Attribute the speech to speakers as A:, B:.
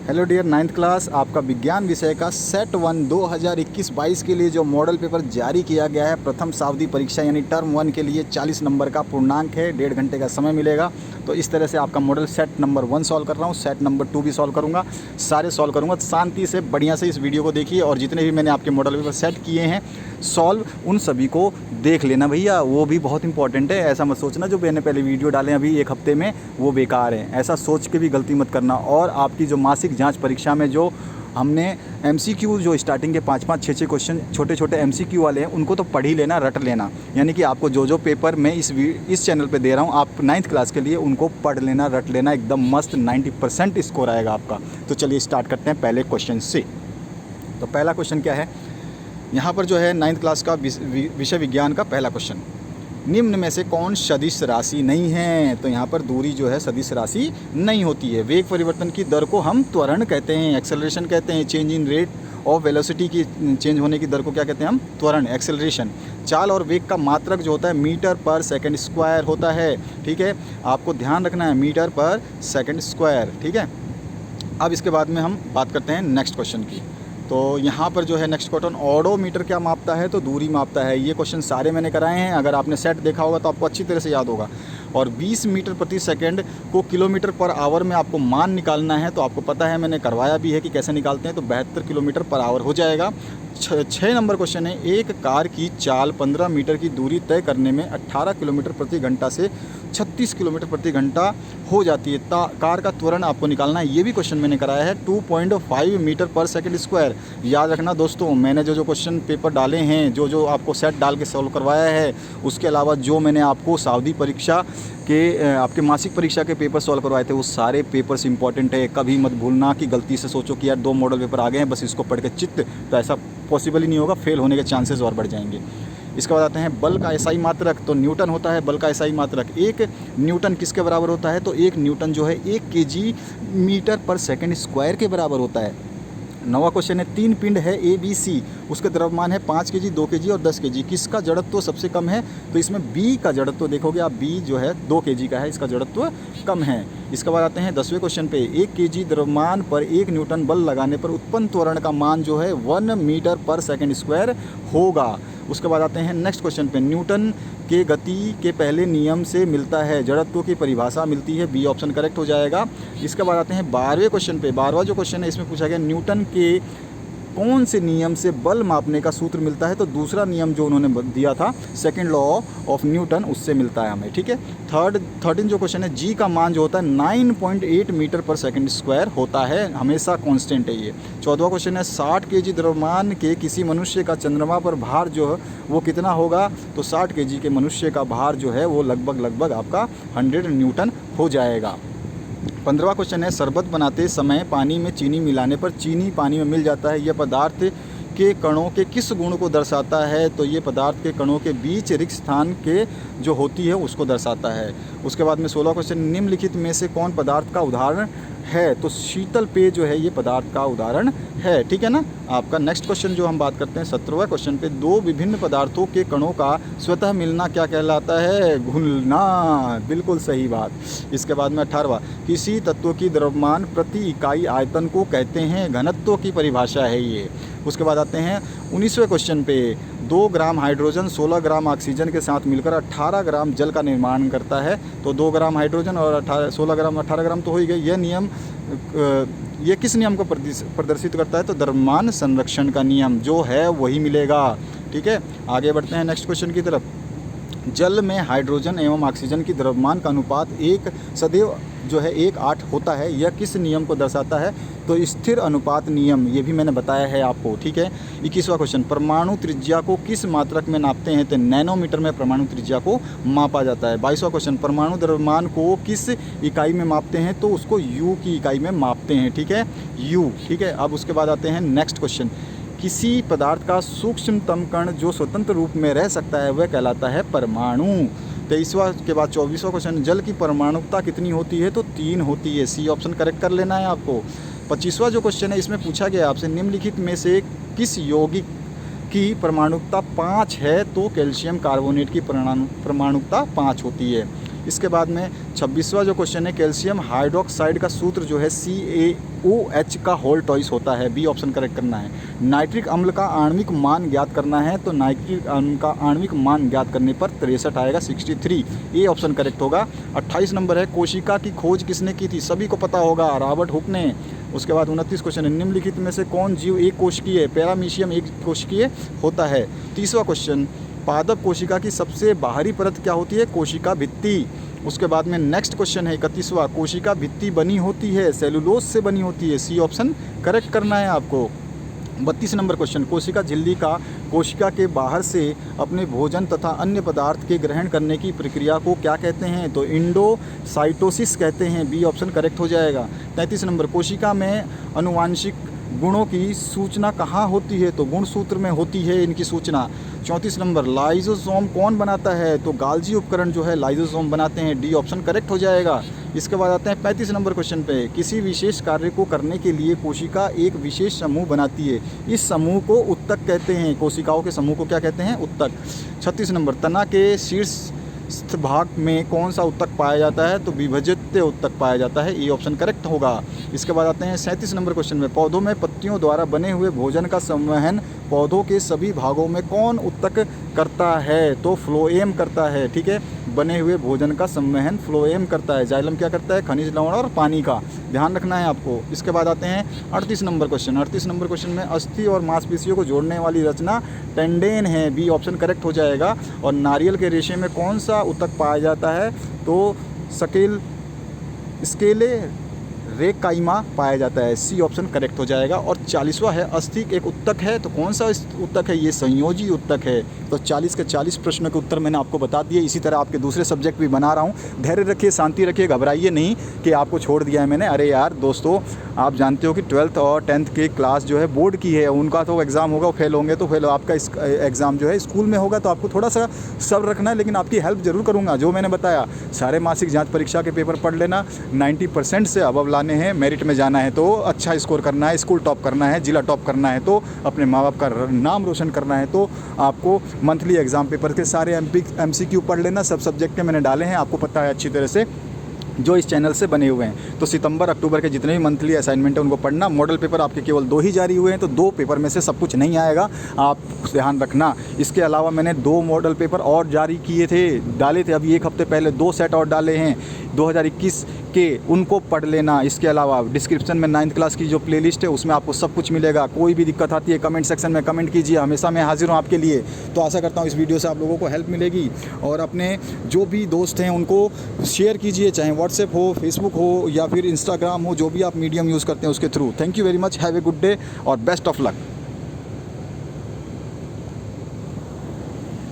A: Hello dear ninth class, आपका विज्ञान विषय का सेट 1 2021-22 के लिए जो मॉडल पेपर जारी किया गया है, प्रथम सावधि परीक्षा यानी टर्म 1 के लिए 40 नंबर का पूर्णांक है, 1.5 घंटे का समय मिलेगा। तो इस तरह से आपका मॉडल सेट नंबर 1 सॉल्व कर रहा हूँ, सेट नंबर 2 भी सॉल्व करूँगा, सारे सॉल्व करूँगा। शांति से बढ़िया से इस वीडियो को देखिए और जितने भी मैंने आपके मॉडल पेपर सेट किए हैं सॉल्व, उन सभी को देख लेना भैया, वो भी बहुत इंपॉर्टेंट है। ऐसा मत सोचना जो मैंने पहले वीडियो डाले अभी 1 हफ्ते में वो बेकार है, ऐसा सोच के भी गलती मत करना। और आपकी जो मासिक जांच परीक्षा में जो हमने MCQ जो स्टार्टिंग के 5-5, 6-6 क्वेश्चन छोटे छोटे MCQ वाले हैं उनको तो पढ़ ही लेना, रट लेना। यानी कि आपको जो पेपर मैं इस चैनल पे दे रहा हूँ आप 9th क्लास के लिए, उनको पढ़ लेना, रट लेना, एकदम मस्त 90% स्कोर आएगा आपका। तो चलिए स्टार्ट करते हैं पहले क्वेश्चन से। तो पहला क्वेश्चन क्या है यहाँ पर जो है 9th क्लास का विषय विज्ञान का पहला क्वेश्चन, निम्न में से कौन सदिश राशि नहीं है। तो यहाँ पर दूरी जो है सदिश राशि नहीं होती है। वेग परिवर्तन की दर को हम त्वरण कहते हैं, एक्सेलरेशन कहते हैं। Change in rate of velocity की चेंज होने की दर को क्या कहते हैं हम, त्वरण, एक्सेलरेशन। चाल और वेग का मात्रक जो होता है मीटर पर सेकंड स्क्वायर होता है, ठीक है, आपको ध्यान रखना है, मीटर पर सेकंड स्क्वायर, ठीक है। अब इसके बाद में हम बात करते हैं नेक्स्ट क्वेश्चन की। तो यहाँ पर जो है नेक्स्ट क्वेश्चन, ऑडोमीटर क्या मापता है, तो दूरी मापता है। ये क्वेश्चन सारे मैंने कराए हैं, अगर आपने सेट देखा होगा तो आपको अच्छी तरह से याद होगा। और 20 मीटर प्रति सेकंड को किलोमीटर पर आवर में आपको मान निकालना है, तो आपको पता है, मैंने करवाया भी है कि कैसे निकालते हैं। तो 72 किलोमीटर पर आवर हो जाएगा। 6 नंबर क्वेश्चन है, एक कार की चाल 15 मीटर की दूरी तय करने में 18 किलोमीटर प्रति घंटा से 36 किलोमीटर प्रति घंटा हो जाती है। कार का त्वरण आपको निकालना है। ये भी क्वेश्चन मैंने कराया है, 2.5 मीटर पर सेकंड स्क्वायर। याद रखना दोस्तों, मैंने जो क्वेश्चन पेपर डाले हैं, जो आपको सेट डाल के सॉल्व करवाया है, उसके अलावा जो मैंने आपको सावधि परीक्षा के आपके मासिक परीक्षा के पेपर सॉल्व करवाए थे, वो सारे पेपर्स इंपॉर्टेंट है। कभी मत भूलना कि गलती से सोचो कि यार 2 मॉडल पेपर आ गए हैं, बस इसको पढ़ के चित्त, तो ऐसा पॉसिबल ही नहीं होगा, फेल होने के चांसेस और बढ़ जाएंगे। इसके बाद आते हैं बल का एसआई मात्रक। तो न्यूटन होता है बल का एसआई मात्रक। 1 न्यूटन किसके बराबर होता है, तो 1 न्यूटन जो है 1 kg मीटर पर सेकंड स्क्वायर के बराबर होता है। 9वां क्वेश्चन है, 3 पिंड है ABC, उसके द्रव्यमान है 5 kg, 2 kg और 10 kg, किसका जड़त्व सबसे कम है। तो इसमें B का जड़त्व देखोगे आप, B जो है 2 kg का है, इसका जड़त्व कम है। इसके बाद आते हैं 10वें क्वेश्चन पे, 1 kg द्रव्यमान पर 1 न्यूटन बल लगाने पर उत्पन्न त्वरण का मान जो है 1 मीटर पर सेकंड स्क्वायर होगा। उसके बाद आते हैं नेक्स्ट क्वेश्चन पे, न्यूटन के गति के पहले नियम से मिलता है, जड़त्व की परिभाषा मिलती है, बी ऑप्शन करेक्ट हो जाएगा। इसके बाद आते हैं 12वें क्वेश्चन पे। 12वां जो क्वेश्चन है इसमें पूछा गया, न्यूटन के कौन से नियम से बल मापने का सूत्र मिलता है। तो दूसरा नियम जो उन्होंने दिया था, सेकंड लॉ ऑफ न्यूटन, उससे मिलता है हमें, ठीक है। 13 जो क्वेश्चन है, जी का मान जो होता है 9.8 मीटर पर सेकंड स्क्वायर होता है, हमेशा कांस्टेंट है ये। 14वां क्वेश्चन है, 60 kg द्रव्यमान के किसी मनुष्य का चंद्रमा पर भार जो है वो कितना होगा। तो 60 kg के मनुष्य का भार जो है वो लगभग आपका 100 न्यूटन हो जाएगा। 15वां क्वेश्चन है, शरबत बनाते समय पानी में चीनी मिलाने पर चीनी पानी में मिल जाता है, यह पदार्थ के कणों के किस गुण को दर्शाता है। तो ये पदार्थ के कणों के बीच रिक्त स्थान के जो होती है उसको दर्शाता है। उसके बाद में 16वां क्वेश्चन, निम्नलिखित में से कौन पदार्थ का उदाहरण है। तो शीतल पेय जो है ये पदार्थ का उदाहरण है, ठीक है ना। आपका नेक्स्ट क्वेश्चन जो हम बात करते हैं 17वां क्वेश्चन पे, 2 विभिन्न पदार्थों के कणों का स्वतः मिलना क्या कहलाता है, घुलना, बिल्कुल सही बात। इसके बाद में 18वां, किसी तत्व की द्रव्यमान प्रति इकाई आयतन को कहते हैं, घनत्व की परिभाषा है ये। उसके बाद आते हैं 19वें क्वेश्चन पे, 2 ग्राम हाइड्रोजन 16 ग्राम ऑक्सीजन के साथ मिलकर 18 ग्राम जल का निर्माण करता है। तो 2 ग्राम हाइड्रोजन और 16 ग्राम 18 ग्राम तो हो ही गई। यह नियम ये किस नियम को प्रदर्शित करता है, तो द्रव्यमान संरक्षण का नियम जो है वही मिलेगा, ठीक है। आगे बढ़ते हैं नेक्स्ट क्वेश्चन की तरफ। जल में हाइड्रोजन एवं ऑक्सीजन की द्रव्यमान का अनुपात एक सदैव जो है 1:8 होता है, यह किस नियम को दर्शाता है। तो स्थिर अनुपात नियम, ये भी मैंने बताया है आपको, ठीक है। 21वां क्वेश्चन, परमाणु त्रिज्या को किस मात्रक में नापते हैं। तो नैनोमीटर में परमाणु त्रिज्या को मापा जाता है। 22वां क्वेश्चन, परमाणु द्रव्यमान को किस इकाई में मापते हैं। तो उसको U की इकाई में मापते हैं, ठीक है, U, ठीक है। अब उसके बाद आते हैं नेक्स्ट क्वेश्चन, किसी पदार्थ का सूक्ष्मतम कण जो स्वतंत्र रूप में रह सकता है वह कहलाता है परमाणु। 23वां के बाद 24वां क्वेश्चन, जल की परमाणुकता कितनी होती है। तो 3 होती है, सी ऑप्शन करेक्ट कर लेना है आपको। 25वां जो क्वेश्चन है इसमें पूछा गया आपसे, निम्नलिखित में से किस यौगिक की परमाणुकता 5 है। तो कैल्शियम कार्बोनेट की परमाणुकता 5 होती है। इसके बाद में 26वां जो क्वेश्चन है, कैल्शियम हाइड्रोक्साइड का सूत्र जो है CaOH का होल ट्वाइस होता है, बी ऑप्शन करेक्ट करना है। नाइट्रिक अम्ल का आणविक मान ज्ञात करना है, तो नाइट्रिक अम्ल का आणविक मान ज्ञात करने पर 63 आएगा, 63, ए ऑप्शन करेक्ट होगा। 28 नंबर है, कोशिका की खोज किसने की थी, सभी को पता होगा, रॉबर्ट हुक ने। उसके बाद 29 क्वेश्चन है, निम्नलिखित में से कौन जीव एक कोशिकीय, पैरामीशियम एक कोशिकीय होता है। 30वां क्वेश्चन, पादप कोशिका की सबसे बाहरी परत क्या होती है, कोशिका भित्ति। उसके बाद में नेक्स्ट क्वेश्चन है 31वां, कोशिका भित्ति बनी होती है सेलुलोज से बनी होती है, सी ऑप्शन करेक्ट करना है आपको। 32 नंबर क्वेश्चन, कोशिका झिल्ली का कोशिका के बाहर से अपने भोजन तथा अन्य पदार्थ के ग्रहण करने की प्रक्रिया को क्या कहते हैं, तो इंडोसाइटोसिस कहते हैं, बी ऑप्शन करेक्ट हो जाएगा। 33 नंबर, कोशिका में अनुवांशिक गुणों की सूचना कहाँ होती है, तो गुणसूत्र में होती है इनकी सूचना। 34 नंबर, लाइजोसोम कौन बनाता है, तो गाल्जी उपकरण जो है लाइजोसोम बनाते हैं, डी ऑप्शन करेक्ट हो जाएगा। इसके बाद आते हैं 35 नंबर क्वेश्चन पे, किसी विशेष कार्य को करने के लिए कोशिका एक विशेष समूह बनाती है, इस समूह को उत्तक कहते हैं, कोशिकाओं के समूह को क्या कहते हैं, उत्तक। 36 नंबर, तना के शीर्ष भाग में कौन सा उत्तक पाया जाता है, तो विभजित उत्तक पाया जाता है, ये ऑप्शन करेक्ट होगा। इसके बाद आते हैं 37 नंबर क्वेश्चन में, पौधों में पत्तियों द्वारा बने हुए भोजन का संवहन पौधों के सभी भागों में कौन उत्तक करता है, तो फ्लोएम करता है, ठीक है, बने हुए भोजन का संवहन फ्लोएम करता है। जाइलम क्या करता है, खनिज लवण और पानी का, ध्यान रखना है आपको। इसके बाद आते हैं 38 नंबर क्वेश्चन। 38 नंबर क्वेश्चन में अस्थि और मांसपेशियों को जोड़ने वाली रचना टेंडेन है, बी ऑप्शन करेक्ट हो जाएगा। और नारियल के रेशे में कौन सा उत्तक पाया जाता है, तो स्केले रेकाइमा पाया जाता है, सी ऑप्शन करेक्ट हो जाएगा। और 40वां है, अस्थि एक उत्तक है, तो कौन सा उत्तक है, ये संयोजी उत्तक है। तो 40 के 40 प्रश्नों के उत्तर मैंने आपको बता दिए। इसी तरह आपके दूसरे सब्जेक्ट भी बना रहा हूँ, धैर्य रखिए, शांति रखिए, घबराइए नहीं कि आपको छोड़ दिया है मैंने। अरे यार दोस्तों, आप जानते हो कि 12th और 10th की क्लास जो है बोर्ड की है, उनका तो एग्ज़ाम होगा, फेल होंगे तो फेल, आपका इस एग्ज़ाम जो है स्कूल में होगा, तो आपको थोड़ा सा सब्र रखना है, लेकिन आपकी हेल्प ज़रूर करूँगा। जो मैंने बताया, सारे मासिक जाँच परीक्षा के पेपर पढ़ लेना, 90% से अबव लाने हैं, मेरिट में जाना है तो अच्छा स्कोर करना है, स्कूल टॉप करना है, जिला टॉप करना है, तो अपने माँ बाप का नाम रोशन करना है, तो आपको मंथली एग्ज़ाम पेपर के सारे MCQ पढ़ लेना। सब सब्जेक्ट के मैंने डाले हैं, आपको पता है अच्छी तरह से, जो इस चैनल से बने हुए हैं। तो सितंबर अक्टूबर के जितने भी मंथली असाइनमेंट है उनको पढ़ना। मॉडल पेपर आपके केवल 2 ही जारी हुए हैं, तो 2 पेपर में से सब कुछ नहीं आएगा, आप ध्यान रखना। इसके अलावा मैंने 2 मॉडल पेपर और जारी किए थे, डाले थे अभी 1 हफ्ते पहले, 2 सेट और डाले हैं 2021 के, उनको पढ़ लेना। इसके अलावा डिस्क्रिप्शन में 9th क्लास की जो प्लेलिस्ट है उसमें आपको सब कुछ मिलेगा। कोई भी दिक्कत आती है कमेंट सेक्शन में कमेंट कीजिए, हमेशा मैं हाजिर हूँ आपके लिए। तो आशा करता हूँ इस वीडियो से आप लोगों को हेल्प मिलेगी, और अपने जो भी दोस्त हैं उनको शेयर कीजिए, चाहे व्हाट्सएप हो, फेसबुक हो या फिर इंस्टाग्राम हो, जो भी आप मीडियम यूज़ करते हैं उसके through. Thank you very much, have a good day और बेस्ट ऑफ लक।